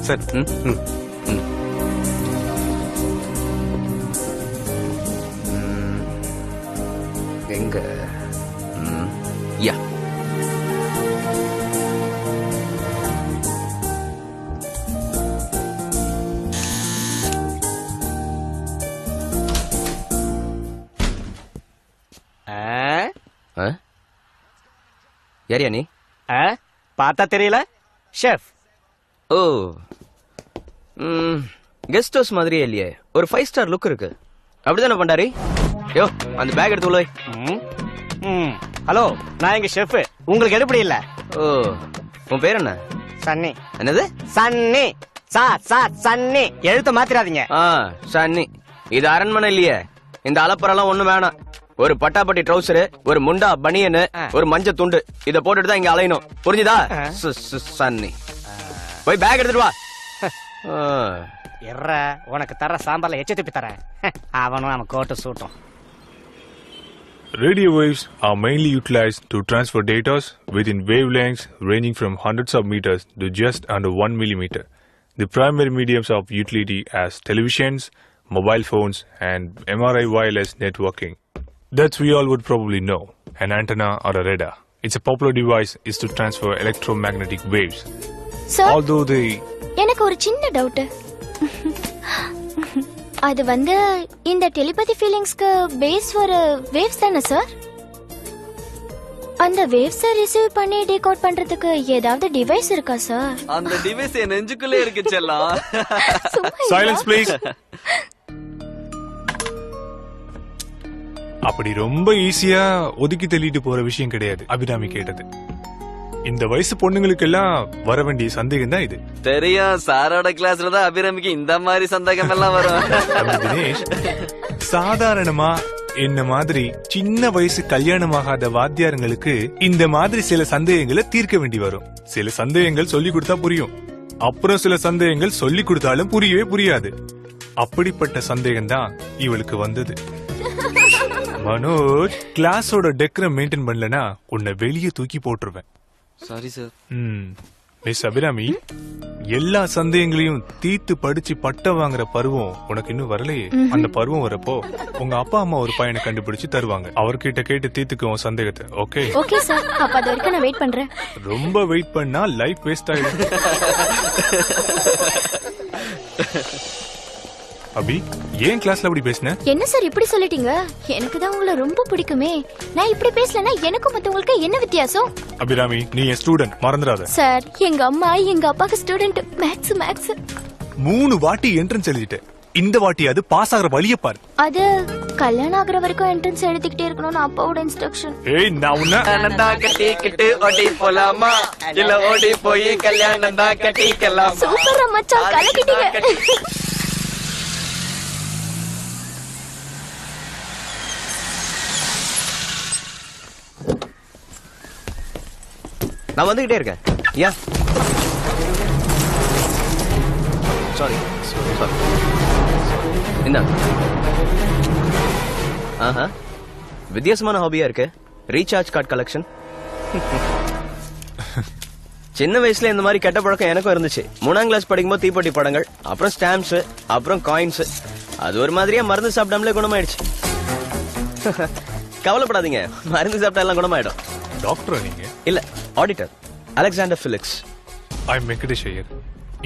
Sir. எங்க யா யாரியா நீ? பார்த்தா தெரியல, ஷெஃப். ஓ, கெஸ்ட் ஹவுஸ் மாதிரியே இல்லையே, ஒரு 5 ஸ்டார் லுக் இருக்கு. அப்படிதானே பண்டாரி? யோ, அந்த பேக் எடுத்து உள்ள வை. ஹலோ, நான் எங்க ஷெஃப். உங்களுக்கு எடுப்படி இல்ல? ஓ, உன் பேர் என்ன? சன்னி. என்னது? சன்னி. சன்னி. எழுத்த மாத்திராதீங்க. சன்னி. இது அரண்மனை இல்லையே. இந்த அலப்பரெல்லாம் ஒண்ணும் வேணாம். ஒரு பட்டாப்பட்டி ட்ரௌசரு, ஒரு முண்டா பனியனு, ஒரு மஞ்ச துண்டு, இத போட்டுட்டு தான் இங்க அலையணும். புரிஞ்சுதா? சன்னி, போய் பேக் எடுத்துட்டு வா. எற, உனக்கு தர சாம்பார்ல எச்ச துப்பி தரேன். அவனும் அவன் கோட்டு சூட்டும். Radio waves are mainly utilized to transfer data within wavelengths ranging from hundreds of meters to just under 1 millimeter. The primary mediums of utility as televisions, mobile phones, and MRI wireless networking. That we all would probably know. An antenna or a radar. It's a popular device is to transfer electromagnetic waves. Sir, although they... எனக்கு ஒரு சின்ன doubt. அது இந்த telepathy ஃபீலிங்ஸ்க்கு base ஒரு waves தானே sir? அந்த waves receive பண்ணி decode பண்றதுக்கு ஏதாவது டிவைஸ் இருக்கா சார்? அந்த டிவைஸ் என் நெஞ்சுக்குள்ளே இருக்கு செல்லம். Silence please. அப்படி ரொம்ப ஈஸியா ஒதுக்கி தள்ளிட்டு போற விஷயம் கிடையாது அபிராமி கேட்டது. இந்த வயசு பொண்ணுங்களுக்கு எல்லாம் வர வேண்டிய சந்தேகம் தான் இது. தெரியும், சாரோட கிளாஸ்ல தான் அபிராமிக்கு இந்த மாதிரி சந்தேகம் எல்லாம் வரும். தினேஷ், சாதாரணமா என்ன மாதிரி சின்ன வயசு கல்யாணமாகாத வாத்தியாரங்களுக்கு இந்த மாதிரி சில சந்தேகங்களை தீர்க்க வேண்டி வரும். சில சந்தேகங்கள் சொல்லி கொடுத்தா புரியும், அப்புறம் சில சந்தேகங்கள் சொல்லி கொடுத்தாலும் புரியவே புரியாது. அப்படிப்பட்ட சந்தேகம் தான் இவளுக்கு வந்தது. மனோஜ், கிளாஸோட டெக்கரை மெயின்டைன் பண்ணலனா உன்னை வெளியே தூக்கி போட்டுருவேன். Sorry sir. மிஸ் அபிராமி, எல்லா சந்தேகங்களையும் தீர்த்து படிச்சு பட்டம் வாங்குற பருவம் உனக்கு இன்னும் வரலையே. அந்த பருவம் வரப்போ உங்க அப்பா அம்மா ஒரு பையனை கண்டுபிடிச்சு தருவாங்க. அவர்கிட்ட கேட்டு தீர்த்துக்குவோம் சந்தேகத்தை. ஓகே? Okay sir. அப்ப அது வரைக்கும் நான் வெயிட் பண்றேன். ரொம்ப வெயிட் பண்ணா லைஃப் வேஸ்ட் ஆயிடும். அபி, ஏன் கிளாஸ்ல அப்படி பேசின? என்ன சார் இப்படி சொல்லிட்டீங்க? எனக்கு தான் உங்களை ரொம்ப பிடிக்குமே. நான் இப்படி பேசலனா எனக்கும் மத்தவங்களுக்கு என்ன வித்தியாசம்? அபிராமி, நீ என் ஸ்டூடண்ட், மறந்துடாத. சார், எங்க அம்மா எங்க அப்பாக்கு ஸ்டூடண்ட். மேக்ஸ் 3 வாட்டி என்ட்ரன்ஸ் எழுதிட்டேன். இந்த வாட்டி அது பாஸ் ஆகுற வழிய பாரு. அது கல்யாணம் ஆகுற வரைக்கும் என்ட்ரன்ஸ் எழுதிக்கிட்டே இருக்கணும்னு அப்பாவோட இன்ஸ்ட்ரக்ஷன். ஏய், நான் உன்ன கட்டிக்கிட்டு ஓடி போலாமா, இல்ல ஓடி போய் கல்யாணம் தான் கட்டிக்கலாம். சூப்பர் மச்சான், கலக்கிட்டீங்க. நான் வந்துகிட்டே இருக்கேன். யா, சாரி. என்ன? வித்தியாசமான ஹாபியா இருக்கு. Recharge card collection. சின்ன வயசுல இந்த மாதிரி கெட்ட பழக்கம் எனக்கும் இருந்துச்சு. 3ஆம் கிளாஸ் படிக்கும்போது தீப்பெட்டி படங்கள், அப்புறம் ஸ்டாம்ப்ஸ், அப்புறம் காயின்ஸ். அது ஒரு மாதிரியா மருந்து சாப்பிடாமலே குணமாயிடுச்சு. கவலைப்படாதீங்க, மருந்து சாப்பிட்டா எல்லாம் குணமாயிடும். டாக்டரா நீங்க? இல்ல, auditor. Alexander Felix. I am Venkatesh Iyer.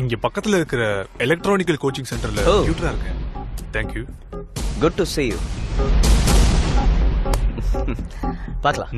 இங்க பக்கத்துல இருக்கிற எலக்ட்ரானிக்கல் கோச்சிங் சென்டர்ல டியூட்டரா இருக்கேன். Thank you. Good to see you. பார்க்கலாம்.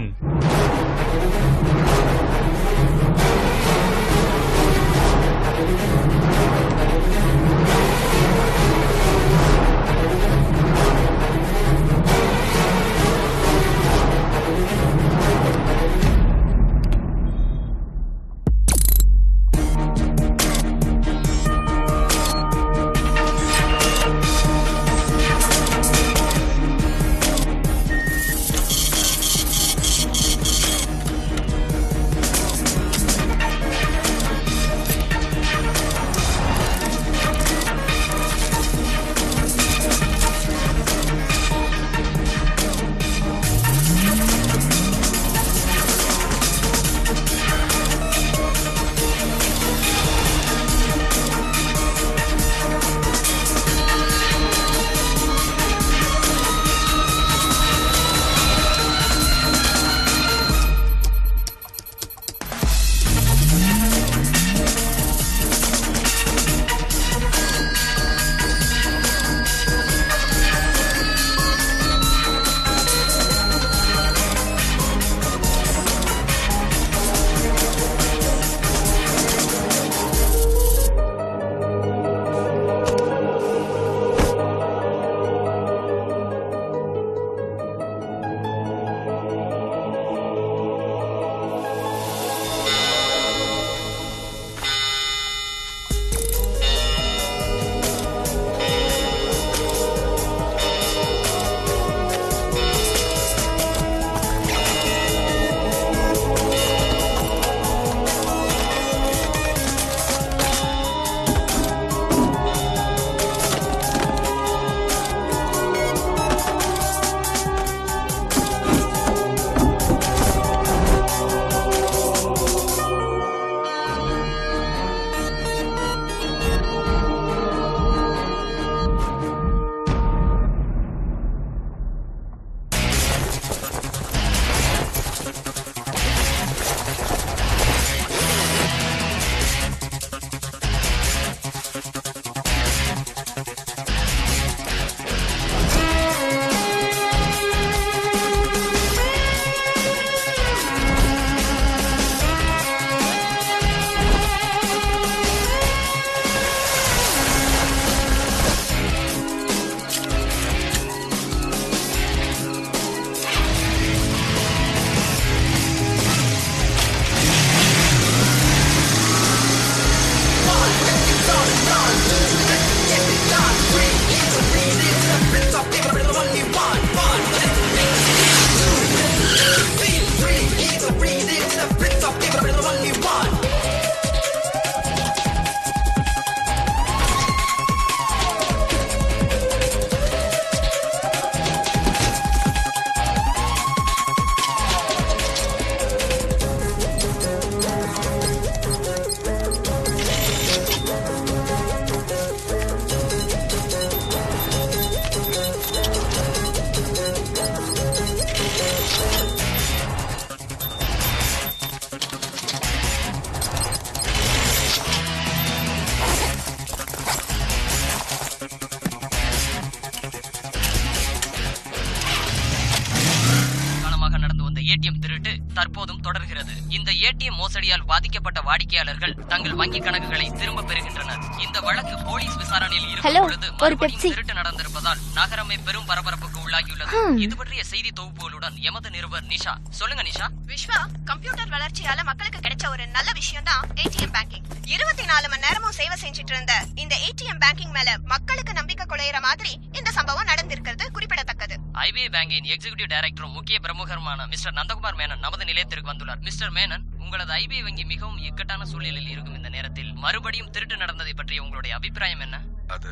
தற்போதும் தொடர்கிறது. இந்த ஏடிஎம் மோசடியால் பாதிக்கப்பட்ட வாடிக்கையாளர்கள் தங்கள் வங்கி கணக்குகளை திரும்ப பெறுகின்றனர். இந்த வழக்கு போலீஸ் விசாரணையில் இருக்கும் பொழுது மறுபடியும் திருட்டு நடந்திருப்பதால் நகரமே பெரும் பரபரப்புக்கு உள்ளாகியுள்ளது. இது பற்றிய செய்தி தொகுப்புகளுடன் எமது நிருபர் நிஷா. சொல்லுங்க நிஷா. விஸ்வா, கம்ப்யூட்டர் வளர்ச்சியால மக்களுக்கு கிடைச்ச ஒரு நல்ல விஷயம் தான் ஏடிஎம் பேங்கிங். 24 மணி நேரமும் சேவை செஞ்சுட்டு இருந்த இந்த ஏடிஎம் பேங்கிங் மேல மக்களுக்கு நம்பிக்கை குலையற மாதிரி இந்த சம்பவம் நடந்திருக்கிறது குறிப்பிடத்தக்கது. ஐபிஐ பேங்கின் எக்ஸிகியூட்டிவ் டைரக்டரும் முக்கிய பிரமுகருமான மிஸ்டர் நந்தகுமார் மேனன் நமது நிலையத்திற்கு வந்துள்ளார். மிஸ்டர் மேனன், உங்களது ஐபிஐ வங்கி மிகவும் இக்கட்டான சூழ்நிலையில் இருக்கும் இந்த நேரத்தில் மறுபடியும் திருட்டு நடந்ததை பற்றிய உங்களுடைய அபிப்பிராயம் என்ன? அது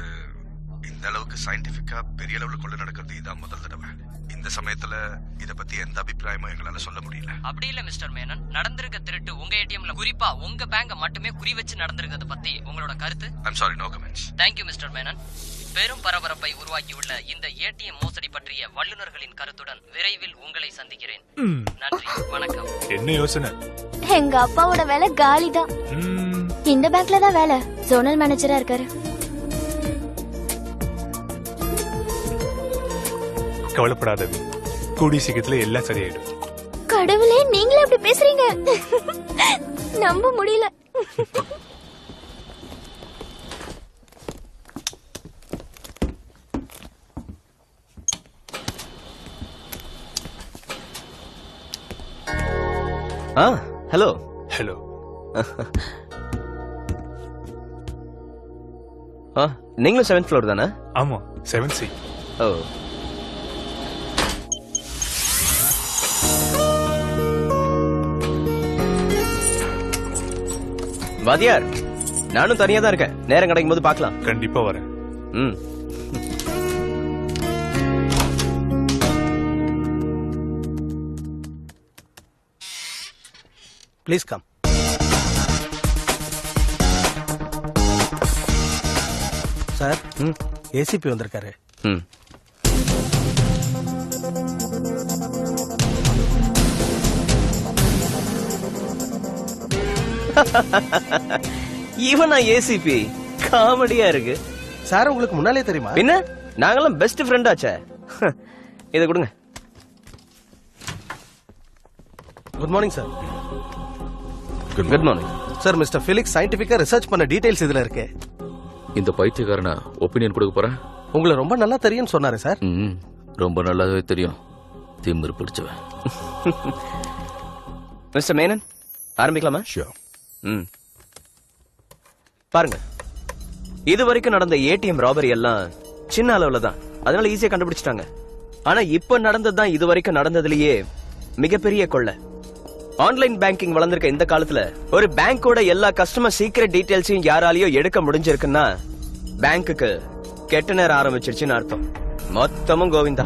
இந்த அளவுக்கு சயின்டிபிக்கா பெரிய அளவுல கொள்ள நடக்கிறது இதான் முதல் தடவை. இந்த சமயத்துல இத பத்தி எந்த அபிப்பிராயமும் எங்களால சொல்ல முடியல. அப்படி இல்ல மிஸ்டர் மேனன், நடந்திருக்க திருட்டு உங்க ஏடிஎம்ல குறிப்பா உங்க பேங்க மட்டுமே குறி வச்சு நடந்திருக்கிறத பத்தி உங்களோட கருத்து? I'm sorry, no comments. Thank you mister Menon. பெரும் பரபரப்பை உருவாக்கியுள்ள இந்த ஏடிஎம் மோசடி பற்றிய வல்லுநர்களின் கருத்துடன் விரைவில் உங்களை சந்திக்கிறேன். நன்றி, வணக்கம். என்ன யோசனை? எங்க அப்பாவோட வேலை காலிதான். இந்த பேங்க்ல தான் வேலை, ஜோனல் மேனேஜரா இருக்காரு. கவலைப்படாதது, கூடிய சீக்கிரத்துல எல்லாம் சரியாயிடும். கடவுளே, நீங்களே அப்படி பேசுறீங்க? நம்ப முடியல. ஹலோ. ஹலோ. நீங்களும் 7th floor தானே? ஆமா, 7C. ஓ, வாதியார், நானும் தனியா தான் இருக்கேன். நேரம் கிடைக்கும் போது பார்க்கலாம். கண்டிப்பா வரேன். ம். Please come. சார், ஏசிபி வந்திருக்காரு. ம். இவனா ஏசிபி? காமெடியா இருக்கு. சார், உங்களுக்கு முன்னாலே தெரியுமா? பின்ன நாங்கெல்லாம் பெஸ்ட் ஃப்ரெண்ட் ஆச்சே. இதை கொடுங்க. Good morning sir. Good morning sir. Mister Felix சயின்டிபிக்கா ரிசர்ச் பண்ண டீடைல்ஸ் இதுல இருக்கு. இந்த பைத்தியக்காரனா ஒப்பீனியன் கொடுக்க போறேன்? உங்களை ரொம்ப நல்லா தெரியும்னு சொன்னாரு சார். ரொம்ப நல்லாவே தெரியும். திமிரு பிடிச்சவன். மிஸ்டர் மேனன், ஆரம்பிக்கலாமா? ஷூர். ம். பாருங்க, இது வரைக்கும் நடந்த ஏடிஎம் ராபரி எல்லாம் சின்ன அளவுல தான், அதனால ஈஸியா கண்டுபிடிச்சிட்டாங்க. ஆனா இப்ப நடந்ததுதான் இது வரைக்கும் நடந்ததுலயே மிகப்பெரிய கொள்ளை. ஆன்லைன் பேங்கிங் வளர்ந்திருக்க இந்த காலத்துல ஒரு பேங்கோட எல்லா கஸ்டமர் சீக்ரெட் டீடைல்ஸையும் யாராலையோ எடுக்க முடிஞ்சிருக்குன்னா பேங்குக்கு கெட்ட நேரம் ஆரம்பிச்சிருச்சுன்னு அர்த்தம். மொத்தமும் கோவிந்தா.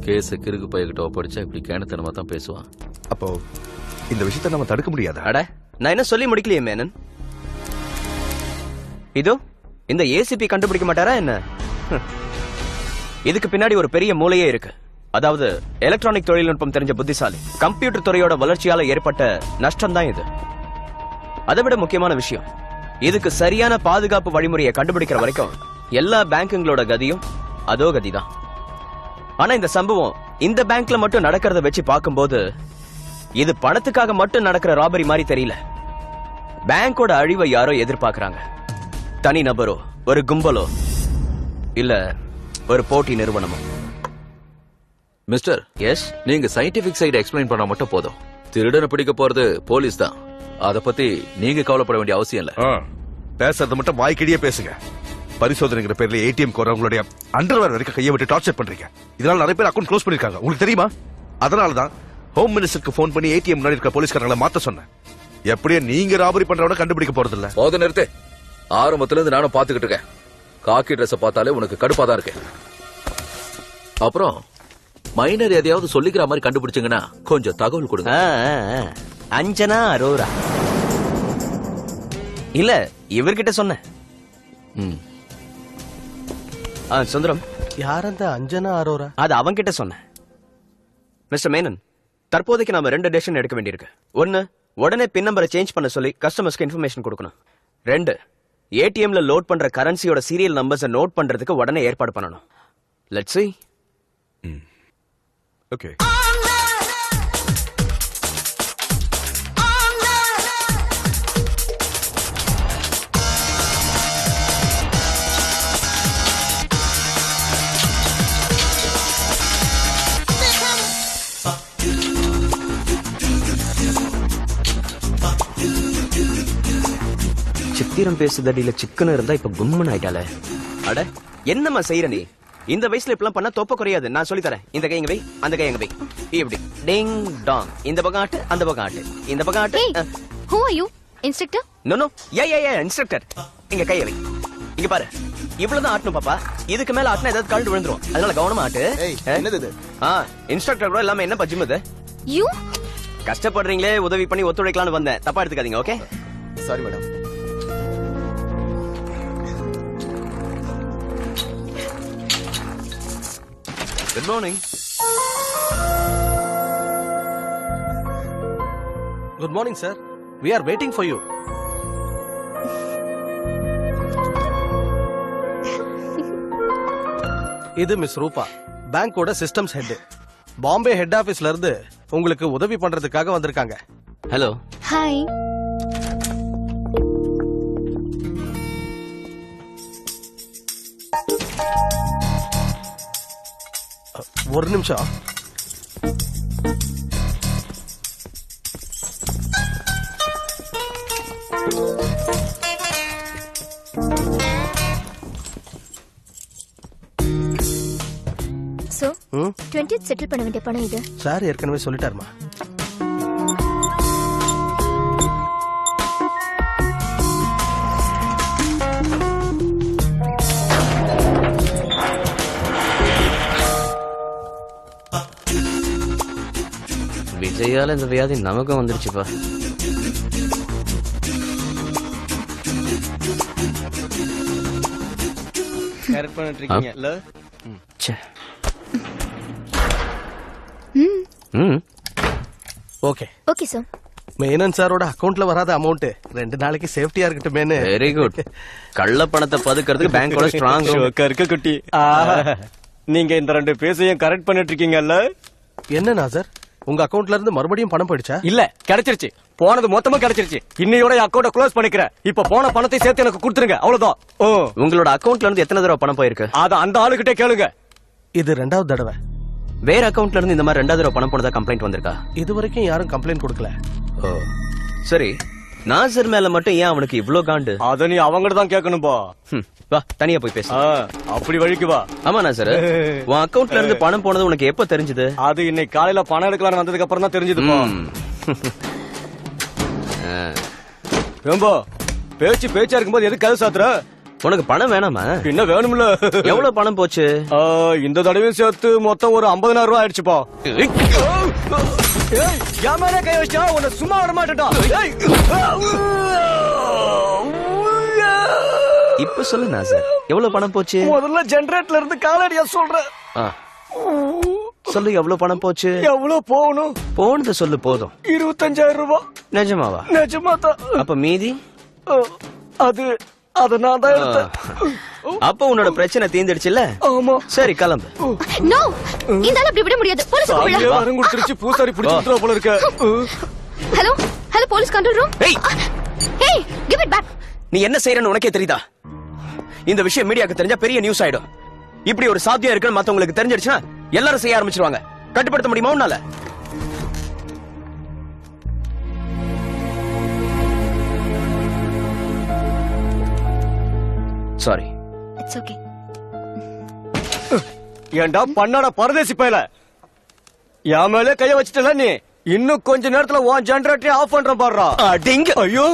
கேஸ கிறுக்கு பையகிட்ட ஒப்படைச்சா இப்படி கேனத்தனமா தான் பேசுவான். அப்போ இந்த விஷயத்தை நம்ம தடுக்க முடியாது. அட, நான் என்ன சொல்லி முடிக்கலையே மேனன். இதோ இந்த ஏசிபி கண்டுபிடிக்க மாட்டாரா என்ன? இதுக்கு பின்னாடி ஒரு பெரிய மூளையே இருக்கு. அதாவது எலக்ட்ரானிக் தொழில்நுட்பம் தெரிஞ்ச புத்திசாலி. கம்ப்யூட்டர் துறையோட வளர்ச்சியால ஏற்பட்ட நஷ்டம் தான் இது. அதை விட முக்கியமான விஷயம், இதுக்கு சரியான பாதுகாப்பு வழிமுறையை கண்டுபிடிக்கிற வரைக்கும் எல்லா பேங்குங்களோட கதியும் அதோ கதிதான். ஆனா இந்த சம்பவம் இந்த பேங்க்ல மட்டும் நடக்கிறத வச்சு பார்க்கும்போது இது பணத்துக்காக மட்டும் நடக்கிற ராபரி மாதிரி தெரியல. பேங்கோட அழிவை யாரோ எதிர்பார்க்கறாங்க. தனி நபரோ, ஒரு கும்பலோ, இல்ல ஒரு போட்டி நிறுவனமோ. மிஸ்டர், எஸ், நீங்க சயின்டிபிக் சைடு எக்ஸ்பிளைன் பண்ணா மட்டும் போதும். திருடனை பிடிக்க போறது போலீஸ் தான். அத பத்தி நீங்க கவலைப்பட வேண்டிய அவசியம் இல்ல. பேசுறது மட்டும் வாய்க்கிடியே பேசுங்க. பரிசோதனைங்கிற பேர்ல ஏடிஎம் கோரவங்களுடைய அண்டர்வேர் வரைக்கும் கையை விட்டு டார்ச்சர் பண்றீங்க. இதனால நிறைய பேர் அக்கௌண்ட் க்ளோஸ் பண்ணிருக்காங்க. உங்களுக்கு தெரியுமா? அதனாலதான் ஹோம் மினிஸ்டருக்கு போன் பண்ணி ஏடிஎம் முன்னாடி இருக்கிற போலீஸ்காரங்களை மாத்த சொன்னேன். எப்படியே நீங்க ராபரி பண்றவன கண்டுபிடிக்க போறது இல்ல. போத நிறுத்து. ஆரம்பத்துல இருந்து நானும் பாத்துக்கிட்டு இருக்கேன். காக்கி ட்ரெஸ் பார்த்தாலே உனக்கு கடுப்பா தான் இருக்கு. அப்புறம் மைனர் எதையாவது சொல்லிக்கிற மாதிரி கண்டுபிடிச்சீங்கன்னா கொஞ்சம் தகவல் கொடுங்க. அஞ்சனா அரோரா இல்ல, இவர்கிட்ட சொன்ன. சுந்தரம், யார் அந்த அஞ்சனா அரோரா? அது அவன்கிட்ட சொன்ன. மிஸ்டர் மேனன், தற்போதைக்கு நாம 2 டெசிஷன் எடுக்க வேண்டியிருக்கு. 1, உடனே பின் நம்பரை சேஞ்ச் பண்ண சொல்லி கஸ்டமர்ஸ்க்கு இன்ஃபர்மேஷன் கொடுக்கணும். 2, ஏடிஎம்ல லோட் பண்ற கரன்சியோட சீரியல் நம்பர்ஸை நோட் பண்றதுக்கு உடனே ஏற்பாடு பண்ணணும். Let's see. ஓகே. சித்திரம் பேசுதடியில சிக்கன் இருந்தா இப்ப கும்மன் ஆயிட்டால. அட என்னம்மா செய்யற நீ? இந்த வயசுல இப்பெல்லாம் பண்ணா தொப்ப குறையாது. நான் சொல்லி தரேன். இந்த கை எங்க வை, அந்த கை எங்க வை. இப்படி டிங் டாங். இந்த பக்கம் ஆட்டு, அந்த பக்கம் ஆட்டு. இந்த பக்கம் ஆட்டு. Who are you? Instructor? No no. Yeah instructor. இங்க கையை வை. இங்க பாரு. இவ்வளவுதான் ஆட்டணும் பாப்பா. இதுக்கு மேல ஆட்டினா ஏதாவது கழண்டு விழுந்துரும். அதனால கவனமா ஆட்டு. என்னது இது? இன்ஸ்ட்ரக்டர் கூட இல்லாம என்ன பஜ்ஜிமது? You? கஷ்டப்படுறீங்களே, உதவி பண்ணி ஒத்துழைக்கலாம்னு வந்தேன். தப்பா எடுத்துக்காதீங்க. Okay? Sorry madam. Good morning. Good morning sir. We are waiting for you. இது மிஸ் ரூபா, பேங்கோட சிஸ்டம்ஸ் ஹெட். பாம்பே ஹெட் ஆபீஸ்ல இருந்து உங்களுக்கு உதவி பண்றதுக்காக வந்திருக்காங்க. ஹலோ. Hi. ஒரு நிமிஷம். So, 20th settle பண்ண வேண்டிய பணம் இது. சார் ஏற்கனவே சொல்லிட்டாருமா. விஜயால இந்த வியாதி நமக்கும் வந்துருச்சுப்பா. கரெக்ட் பண்ணிட்டு இருக்கீங்கல்ல? Okay Okay, sir. மேனன் சாரோட அக்கவுண்ட்ல வராத அமௌண்ட் 2 நாளைக்கு சேஃப்டியா இருக்கட்டுமேனு. Very good. கள்ள பணத்தை பதுக்கிறதுக்கு பேங்கோட ஸ்ட்ராங் இருக்க குட்டி. நீங்க இந்த 2 பேசையும் கரெக்ட் பண்ணிட்டு இருக்கீங்கல்ல? என்ன நாசர், உங்க அக்கவுண்ட்ல இருந்து மறுபடியும் பணம் போயிடுச்சா? இல்ல, கிடைச்சிருச்சு. போனது மொத்தமா கிடைச்சிருச்சு. இன்னையோட அக்கவுண்ட க்ளோஸ் பண்ணிக்கிறேன். இப்ப போன பணத்தை சேர்த்து எனக்கு கொடுத்துருங்க. அவ்வளவுதான். உங்களோட அக்கவுண்ட்ல இருந்து எத்தனை தடவை பணம் போயிருக்கு? அத அந்த ஆளுகிட்டே கேளுங்க. இது 2வது தடவை. வேற அக்கவுண்ட்ல இருந்து இந்த மாதிரி 2வது தடவை பணம் போனதா கம்ப்ளைண்ட் வந்திருக்கா? இது வரைக்கும் யாரும் கம்ப்ளைண்ட் கொடுக்கல. சரி, நாசர் மேல மட்டும் ஏன் அவனுக்கு இவ்ளோ காண்டு? அத நீ அவங்கள்ட்ட தான் கேட்கணும்பா. வா, தனியா போய் பேசு. அப்படி வழிக்கு வா. ஆமா நாசர், உன் அக்கவுண்ட்ல இருந்து பணம் போனது உனக்கு எப்ப தெரிஞ்சது? அது இன்னைக்கு காலையில பணம் எடுக்கலாம்னு வந்ததுக்கு அப்புறம் தான் தெரிஞ்சதுப்பா. பேச்சா இருக்கும்போது எது கதை சாத்துற? உனக்கு பணம் வேணாமா? என்ன வேணும்ல? எவ்வளவு பணம் போச்சு? இந்த தடவையும் சேர்த்து மொத்தம் ஒரு 50,000 ரூபாய் ஆயிடுச்சுப்பா. என் மேல கை வச்சா உன்னை சும்மா விட மாட்டேன்டா. இப்ப சொல்லு நாசர், எவ்வளவு பணம் போச்சு? முதல்ல ஜெனரேட்டர்ல இருந்து காலடியா சொல்றேன். சொல்லு, எவ்வளவு பணம் போச்சு? எவ்வளவு போகணும்? போனது சொல்லு போதும். 25,000 ரூபாய். நிஜமாவா? நிஜமாதான். அப்ப மீதி? அது நான் தான் எடுத்தேன். அப்ப உன்னோட பிரச்சனை தீர்ந்துடுச்சுல்ல? ஆமா. சரி, கிளம்பு. No. இந்தால அப்படி விட முடியாது. போலீஸ் கூப்பிடலாம். வரம் கொடுத்துருச்சு. பூசாரி பிடிச்சிட்டு போல இருக்க. Hello police control room. Hey, give it back. நீ என்ன செய்யறன்னு உனக்கே தெரியுதா? இந்த விஷயம் மீடியாக்கு தெரிஞ்சா பெரிய நியூஸ் ஆயிடும். இப்படி ஒரு சாத்தியம் இருக்குன்னு மத்தவங்களுக்கு தெரிஞ்சிடுச்சுன்னா எல்லாரும் செய்ய ஆரம்பிச்சிருவாங்க. கட்டுப்படுத்த முடியுமா உன்னால? சாரி. It's okay. ஏண்டா பண்ணாட பரதேசி பயல, என் மேலே கைய வச்சிட்டல நீ. இன்னும் கொஞ்ச நேரத்துல உன் ஜெனரேட்டரை ஆஃப் பண்றேன் பாருடா. அடிங்க. ஐயோ.